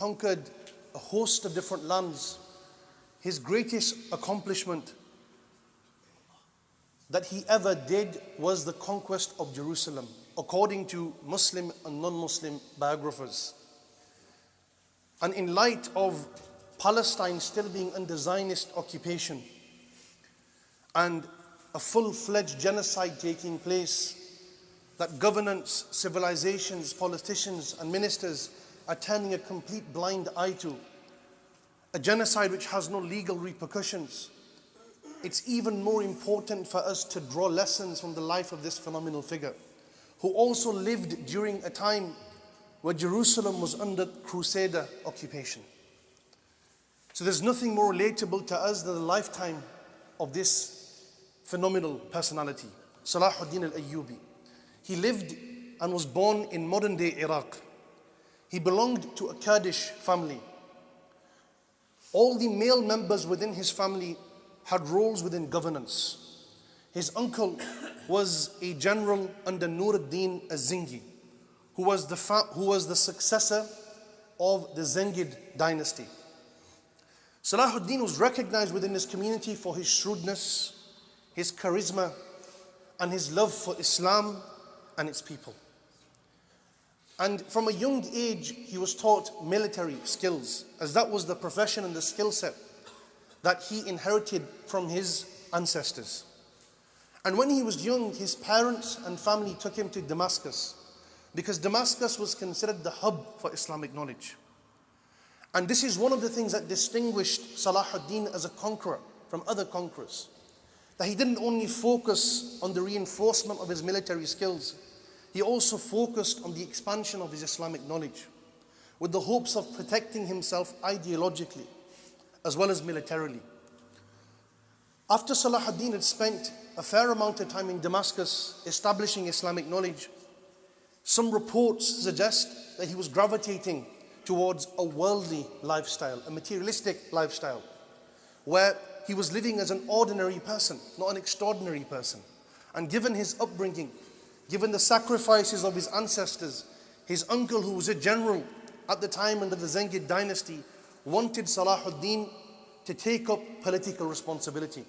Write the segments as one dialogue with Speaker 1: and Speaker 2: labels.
Speaker 1: conquered a host of different lands. His greatest accomplishment that he ever did was the conquest of Jerusalem, according to Muslim and non-Muslim biographers. And in light of Palestine still being under Zionist occupation and a full-fledged genocide taking place that governance, civilizations, politicians and ministers are turning a complete blind eye to, a genocide which has no legal repercussions, it's even more important for us to draw lessons from the life of this phenomenal figure, who also lived during a time where Jerusalem was under Crusader occupation. So there's nothing more relatable to us than the lifetime of this phenomenal personality, Salahuddin al-Ayyubi. He lived and was born in modern-day Iraq. He belonged to a Kurdish family. All the male members within his family had roles within governance. His uncle was a general under Nur ad-Din al-Zingi, who was the successor of the Zengid dynasty. Salahuddin was recognized within his community for his shrewdness, his charisma, and his love for Islam and its people. And from a young age, he was taught military skills, as that was the profession and the skill set that he inherited from his ancestors. And when he was young, his parents and family took him to Damascus, because Damascus was considered the hub for Islamic knowledge. And this is one of the things that distinguished Salahuddin as a conqueror from other conquerors, that he didn't only focus on the reinforcement of his military skills, he also focused on the expansion of his Islamic knowledge, with the hopes of protecting himself ideologically as well as militarily. After Salahuddin had spent a fair amount of time in Damascus establishing Islamic knowledge, some reports suggest that he was gravitating towards a worldly lifestyle, a materialistic lifestyle, where he was living as an ordinary person, not an extraordinary person. And given his upbringing, given the sacrifices of his ancestors, his uncle, who was a general at the time under the Zengid dynasty, wanted Salahuddin to take up political responsibility.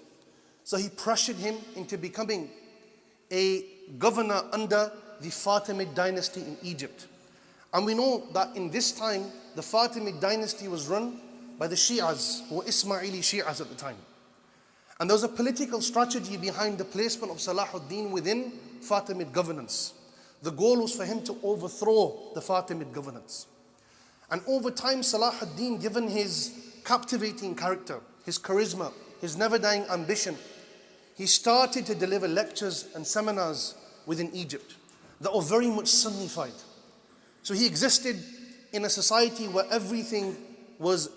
Speaker 1: So he pressured him into becoming a governor under the Fatimid dynasty in Egypt. And we know that in this time, the Fatimid dynasty was run by the Shi'as, who were Ismaili Shi'as at the time. And there was a political strategy behind the placement of Salahuddin within Fatimid governance. The goal was for him to overthrow the Fatimid governance. And over time, Salahuddin, given his captivating character, his charisma, his never-dying ambition, he started to deliver lectures and seminars within Egypt that were very much Sunnified. So he existed in a society where everything was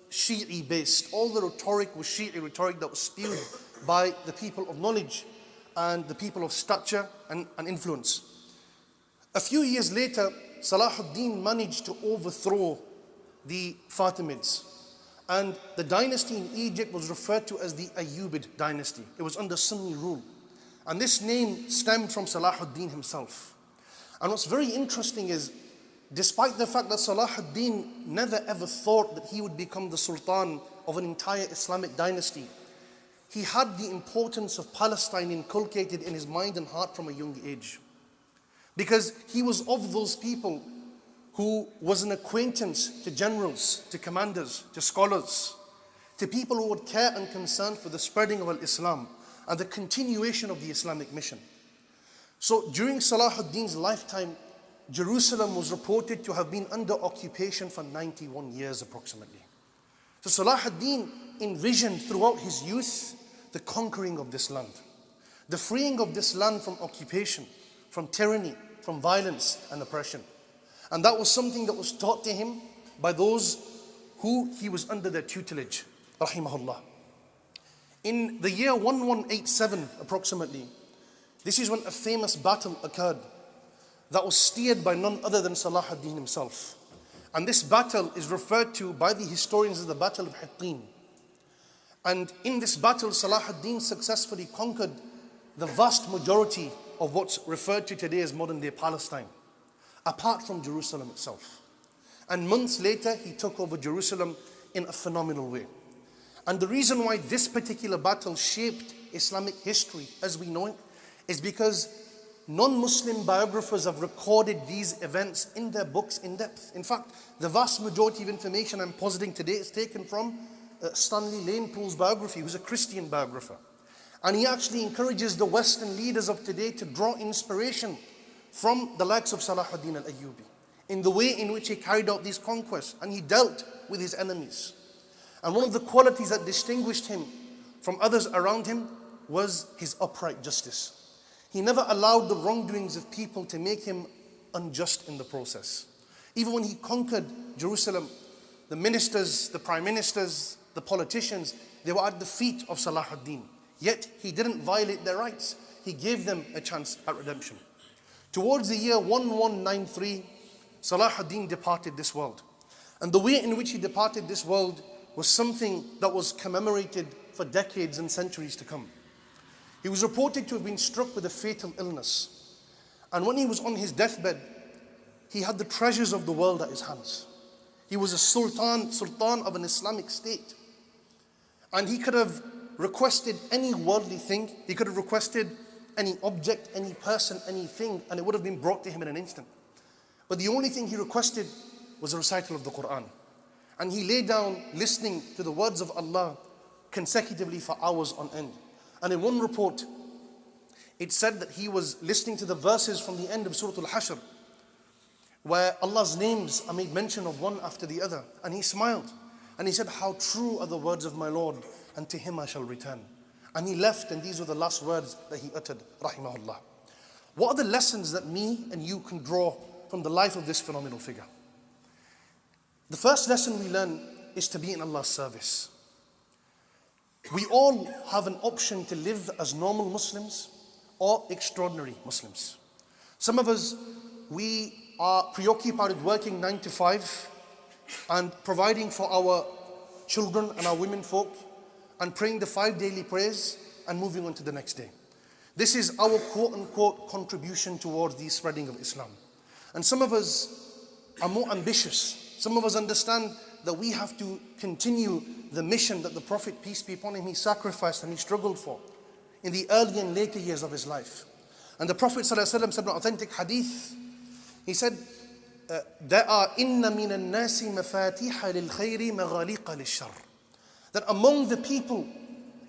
Speaker 1: Shi'i based. All the rhetoric was Shi'i rhetoric that was spewed by the people of knowledge and the people of stature and influence. A few years later, Salahuddin managed to overthrow the Fatimids. And the dynasty in Egypt was referred to as the Ayyubid dynasty. It was under Sunni rule. And this name stemmed from Salahuddin himself. And what's very interesting is, despite the fact that Salahuddin never ever thought that he would become the sultan of an entire Islamic dynasty, he had the importance of Palestine inculcated in his mind and heart from a young age. Because he was of those people who was an acquaintance to generals, to commanders, to scholars, to people who would care and concern for the spreading of al-Islam and the continuation of the Islamic mission. So during Salahuddin's lifetime, Jerusalem was reported to have been under occupation for 91 years approximately. So Salahuddin envisioned throughout his youth the conquering of this land, the freeing of this land from occupation, from tyranny, from violence and oppression. And that was something that was taught to him by those who he was under their tutelage, rahimahullah. In the year 1187 approximately, this is when a famous battle occurred that was steered by none other than Salahuddin himself. And this battle is referred to by the historians as the Battle of Hittin. And in this battle, Salahuddin successfully conquered the vast majority of what's referred to today as modern-day Palestine, apart from Jerusalem itself. And months later, he took over Jerusalem in a phenomenal way. And the reason why this particular battle shaped Islamic history as we know it is because non-Muslim biographers have recorded these events in their books in depth. In fact, the vast majority of information I'm positing today is taken from Stanley Lane Poole's biography, who's a Christian biographer. And he actually encourages the Western leaders of today to draw inspiration from the likes of Salahuddin al-Ayyubi in the way in which he carried out these conquests and he dealt with his enemies. And one of the qualities that distinguished him from others around him was his upright justice. He never allowed the wrongdoings of people to make him unjust in the process. Even when he conquered Jerusalem, the ministers, the prime ministers, the politicians, they were at the feet of Salahuddin. Yet he didn't violate their rights. He gave them a chance at redemption. Towards the year 1193, Salahuddin departed this world. And the way in which he departed this world was something that was commemorated for decades and centuries to come. He was reported to have been struck with a fatal illness. And when he was on his deathbed, he had the treasures of the world at his hands. He was a sultan of an Islamic state. And he could have requested any worldly thing. He could have requested any object, any person, anything, and it would have been brought to him in an instant. But the only thing he requested was a recital of the Quran. And he lay down listening to the words of Allah consecutively for hours on end. And in one report, it said that he was listening to the verses from the end of Surah Al-Hashr, where Allah's names are made mention of one after the other. And he smiled. And he said, "How true are the words of my Lord, and to him I shall return." And he left, and these were the last words that he uttered, rahimahullah. What are the lessons that me and you can draw from the life of this phenomenal figure? The first lesson we learn is to be in Allah's service. We all have an option to live as normal Muslims or extraordinary Muslims. Some of us, we are preoccupied with working 9 to 5 and providing for our children and our women folk and praying the 5 daily prayers and moving on to the next day. This is our quote-unquote contribution towards the spreading of Islam. And some of us are more ambitious. Some of us understand that we have to continue the mission that the Prophet, peace be upon him, he sacrificed and he struggled for in the early and later years of his life. And the Prophet ﷺ said in an authentic hadith, he said, there are inna min al-nasi mafatiha lil-khayri maghaliqa lil-shar. That among the people,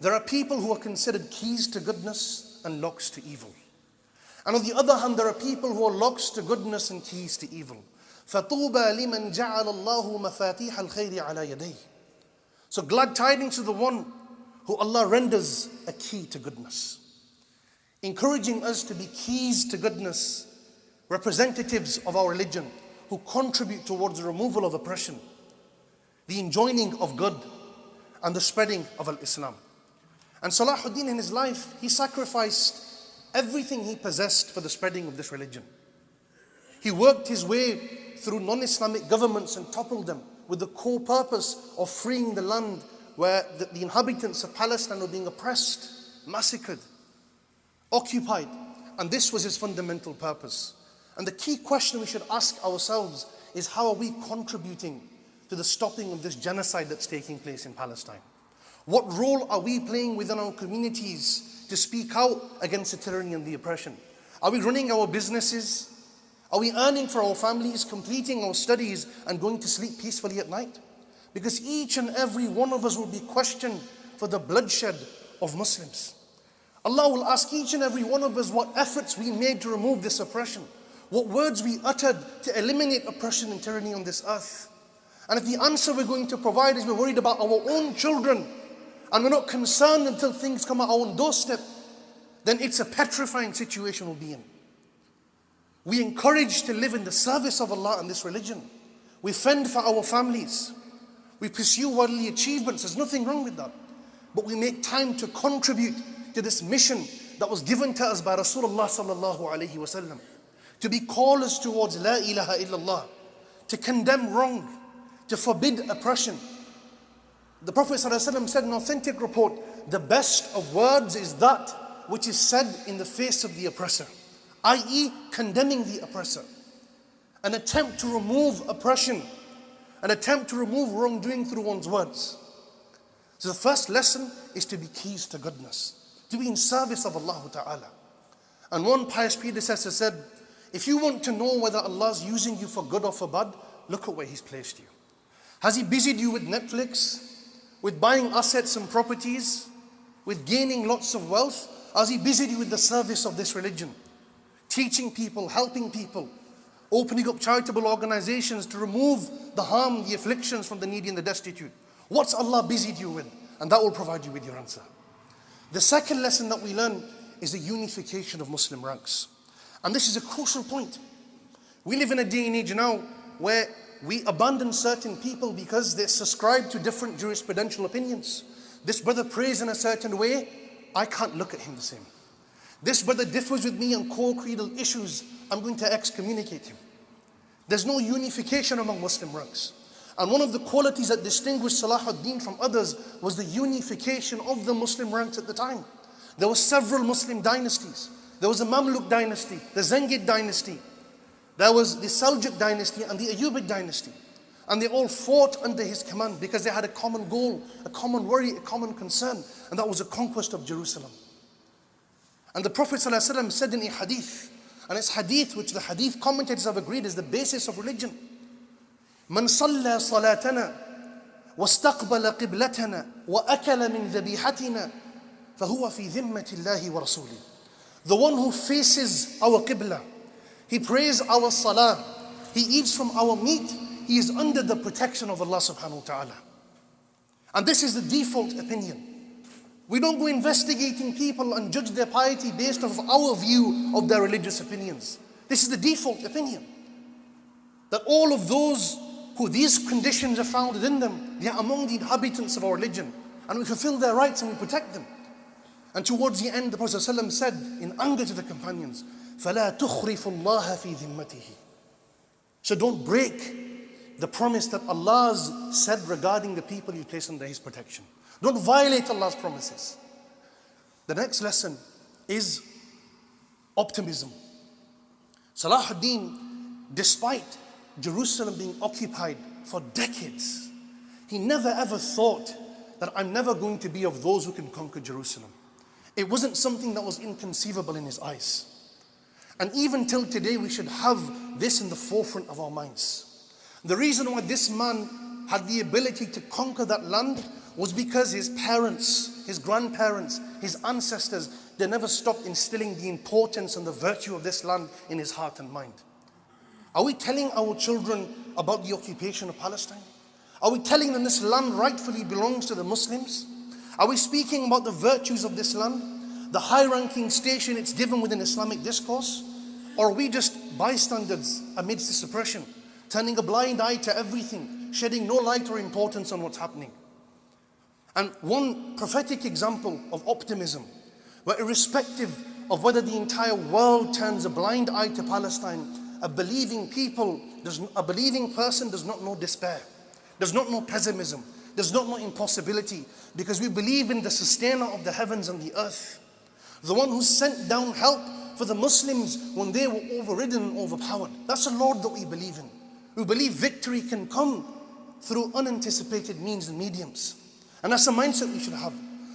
Speaker 1: there are people who are considered keys to goodness and locks to evil. And on the other hand, there are people who are locks to goodness and keys to evil. فَطُوبَى لِمَنْ جَعَلَ اللَّهُ مَفَاتِيحَ الْخَيْرِ عَلَى يَدَيْهِ. So glad tidings to the one who Allah renders a key to goodness, encouraging us to be keys to goodness, representatives of our religion who contribute towards the removal of oppression, the enjoining of good, and the spreading of al-Islam. And Salahuddin in his life, he sacrificed everything he possessed for the spreading of this religion. He worked his way through non-Islamic governments and toppled them with the core purpose of freeing the land where the inhabitants of Palestine were being oppressed, massacred, occupied. And this was his fundamental purpose. And the key question we should ask ourselves is, how are we contributing to the stopping of this genocide that's taking place in Palestine? What role are we playing within our communities to speak out against the tyranny and the oppression? Are we running our businesses? Are we earning for our families, completing our studies, and going to sleep peacefully at night? Because each and every one of us will be questioned for the bloodshed of Muslims. Allah will ask each and every one of us what efforts we made to remove this oppression, what words we uttered to eliminate oppression and tyranny on this earth. And if the answer we're going to provide is we're worried about our own children and we're not concerned until things come at our own doorstep, then it's a petrifying situation we'll be in. We encourage to live in the service of Allah and this religion. We fend for our families. We pursue worldly achievements. There's nothing wrong with that. But we make time to contribute to this mission that was given to us by Rasulullah sallallahu alaihi wasallam. To be callers towards La ilaha illallah. To condemn wrong. To forbid oppression. The Prophet sallallahu alaihi wasallam said in an authentic report, the best of words is that which is said in the face of the oppressor, i.e. condemning the oppressor. An attempt to remove oppression an attempt to remove wrongdoing through one's words. So the first lesson is to be keys to goodness, to be in service of Allah Ta'ala. And one pious predecessor said, if you want to know whether Allah is using you for good or for bad, look at where He's placed you. Has He busied you with Netflix, with buying assets and properties, with gaining lots of wealth? Has He busied you with the service of this religion? Teaching people, helping people, opening up charitable organizations to remove the harm, the afflictions from the needy and the destitute. What's Allah busied you with? And that will provide you with your answer. The second lesson that we learn is the unification of Muslim ranks. And this is a crucial point. We live in a day and age now where we abandon certain people because they subscribe to different jurisprudential opinions. This brother prays in a certain way, I can't look at him the same. This brother differs with me on core creedal issues, I'm going to excommunicate him. There's no unification among Muslim ranks. And one of the qualities that distinguished Salah ad-Din from others was the unification of the Muslim ranks at the time. There were several Muslim dynasties. There was the Mamluk dynasty, the Zengid dynasty. There was the Seljuk dynasty and the Ayyubi dynasty. And they all fought under his command because they had a common goal, a common worry, a common concern. And that was the conquest of Jerusalem. And the Prophet ﷺ said in a hadith, and it's hadith which the hadith commentators have agreed is the basis of religion. من صلى صلاتنا واستقبل قبلتنا وأكل من ذبيحتنا فهو في ذمة الله ورسوله. The one who faces our qibla, he prays our salah, he eats from our meat, he is under the protection of Allah subhanahu wa ta'ala. And this is the default opinion. We don't go investigating people and judge their piety based off our view of their religious opinions. This is the default opinion. That all of those who these conditions are found in them, they are among the inhabitants of our religion. And we fulfill their rights and we protect them. And towards the end, the Prophet ﷺ said in anger to the companions, فَلَا تُخْرِفُ اللَّهَ فِي ذِمَّتِهِ. So don't break the promise that Allah has said regarding the people you place under His protection. Don't violate Allah's promises. The next lesson is optimism. Salah ad-Din, despite Jerusalem being occupied for decades, he never ever thought that I'm never going to be of those who can conquer Jerusalem. It wasn't something that was inconceivable in his eyes. And even till today, we should have this in the forefront of our minds. The reason why this man had the ability to conquer that land was because his parents, his grandparents, his ancestors, they never stopped instilling the importance and the virtue of this land in his heart and mind. Are we telling our children about the occupation of Palestine? Are we telling them this land rightfully belongs to the Muslims? Are we speaking about the virtues of this land, the high-ranking station it's given within Islamic discourse? Or are we just bystanders amidst the suppression, turning a blind eye to everything, shedding no light or importance on what's happening? And one prophetic example of optimism, where irrespective of whether the entire world turns a blind eye to Palestine, a believing person does not know despair, does not know pessimism, does not know impossibility, because we believe in the sustainer of the heavens and the earth, the one who sent down help for the Muslims when they were overridden and overpowered. That's the Lord that we believe in. We believe victory can come through unanticipated means and mediums. And that's the mindset we should have.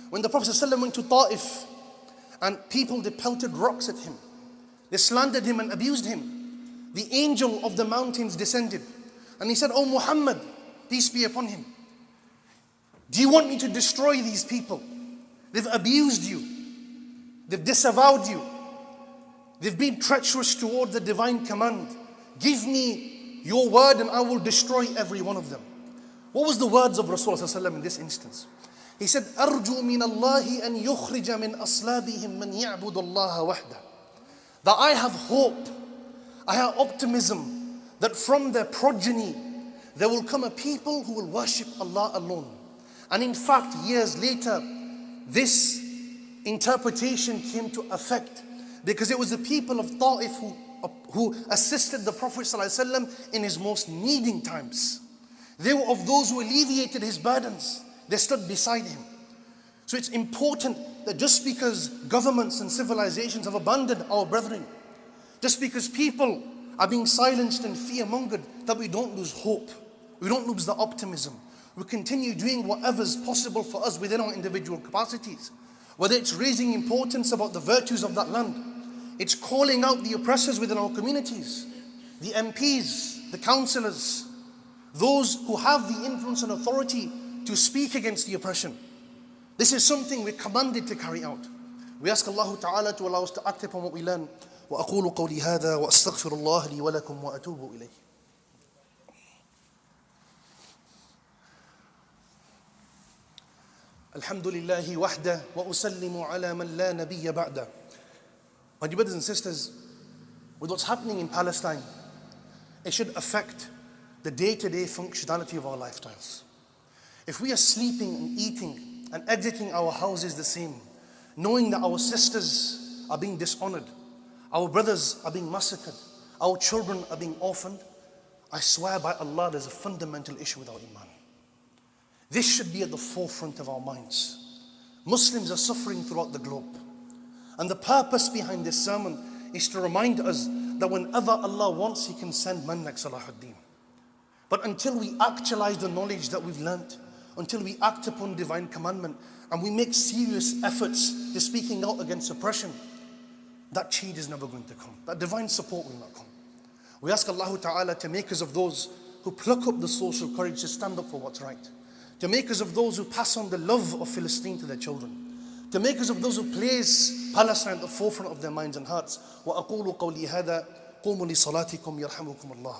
Speaker 1: When the Prophet ﷺ went to Ta'if and people, they pelted rocks at him, they slandered him and abused him, the angel of the mountains descended and he said, "Oh Muhammad, peace be upon him, do you want me to destroy these people? They've abused you, they've disavowed you, they've been treacherous toward the divine command. Give me your word and I will destroy every one of them." What was the words of Rasulullah ﷺ in this instance? He said, "Arju min Allahi an yukhrija min aslabihim man ya'budu Allah wahda." That I have hope, I have optimism that from their progeny there will come a people who will worship Allah alone. And in fact, years later, this interpretation came to effect because it was the people of Ta'if who assisted the Prophet ﷺ in his most needing times. They were of those who alleviated his burdens. They stood beside him. So it's important that just because governments and civilizations have abandoned our brethren, just because people are being silenced and fear-mongered, that we don't lose hope. We don't lose the optimism. We continue doing whatever's possible for us within our individual capacities. Whether it's raising importance about the virtues of that land, it's calling out the oppressors within our communities, the MPs, the councillors, those who have the influence and authority to speak against the oppression. This is something we're commanded to carry out. We ask Allah Ta'ala to allow us to act upon what we learn. وأقول قولي هذا وأستغفر الله لي ولكم وأتوب إليه. الحمد لله وحده وأسلم على من لا نبي بعده. My dear brothers and sisters, with what's happening in Palestine, it should affect the day-to-day functionality of our lifestyles. If we are sleeping and eating and exiting our houses the same, knowing that our sisters are being dishonored, our brothers are being massacred, our children are being orphaned, I swear by Allah there's a fundamental issue with our iman. This should be at the forefront of our minds. Muslims are suffering throughout the globe. And the purpose behind this sermon is to remind us that whenever Allah wants, He can send man like Salahuddin. But until we actualize the knowledge that we've learnt, until we act upon divine commandment, and we make serious efforts to speaking out against oppression, that change is never going to come. That divine support will not come. We ask Allah Ta'ala to make us of those who pluck up the social courage to stand up for what's right, to make us of those who pass on the love of Philistine to their children, to make us of those who place Palestine at the forefront of their minds and hearts. وَأَقُولُ قَوْلِي هَذَا قُومُوا لِصَلَاتِكُمْ يَرْحَمُكُمُ اللَّهُ.